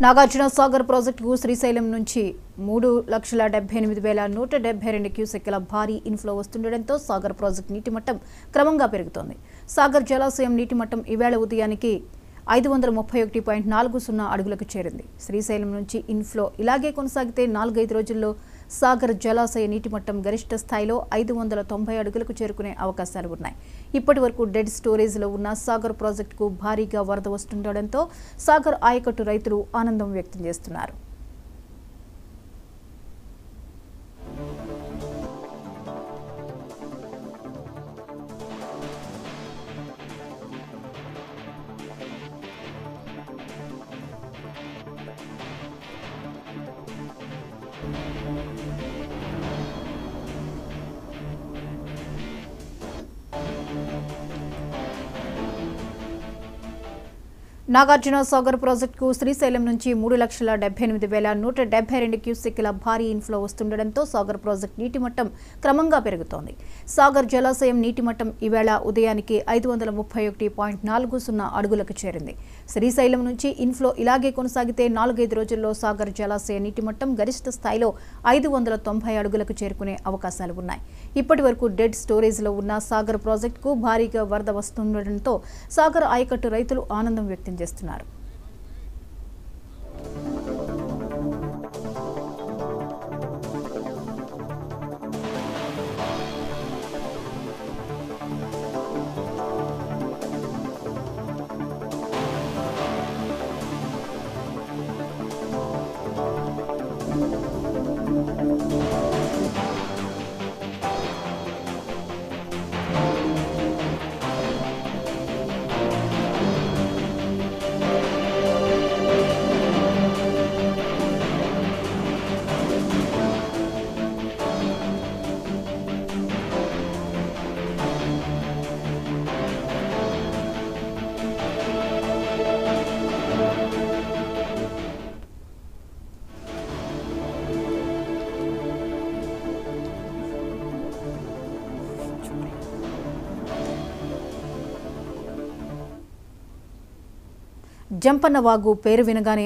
నాగార్జున సాగర్ ప్రాజెక్టుకు శ్రీశైలం నుంచి 3,78,172 క్యూసెక్కుల భారీ ఇన్ఫ్లో వస్తుండటంతో సాగర్ ప్రాజెక్టు నీటి మట్టం క్రమంగా పెరుగుతోంది. సాగర్ జలాశయం నీటి మట్టం ఈవేళ ఉదయానికి 531.40 అడుగులకు చేరింది. శ్రీశైలం నుంచి ఇన్ఫ్లో ఇలాగే కొనసాగితే 4-5 రోజుల్లో సాగర్ జలాశయ నీటి మట్టం గరిష్ట స్థాయిలో 590 అడుగులకు చేరుకునే అవకాశాలు ఉన్నాయి. ఇప్పటి వరకు డెడ్ స్టోరేజ్లో ఉన్న సాగర్ ప్రాజెక్టుకు భారీగా వరద వస్తుండటంతో సాగర్ ఆయకట్టు రైతులు ఆనందం వ్యక్తం చేస్తున్నారు. నాగార్జున సాగర్ ప్రాజెక్టుకు శ్రీశైలం నుంచి 3,78,172 క్యూసెక్కుల భారీ ఇన్ఫ్లో వస్తుండటంతో సాగర్ ప్రాజెక్టు నీటి మట్టం క్రమంగా పెరుగుతోంది. సాగర్ జలాశయం నీటి మట్టం ఈవేళ ఉదయానికి 531.40 అడుగులకు చేరింది. శ్రీశైలం నుంచి ఇన్ఫ్లో ఇలాగే కొనసాగితే 4-5 రోజుల్లో సాగర్ జలాశయ నీటి మట్టం గరిష్ట స్థాయిలో 590 అడుగులకు చేరుకునే అవకాశాలు ఉన్నాయి. ఇప్పటి వరకు డెడ్ స్టోరేజ్లో ఉన్న సాగర్ ప్రాజెక్టుకు భారీగా వరద వస్తుండటంతో సాగర్ ఆయకట్టు రైతులు ఆనందం వ్యక్తం చేస్తున్నారు. జంపన్న వాగు పేరు వినగానే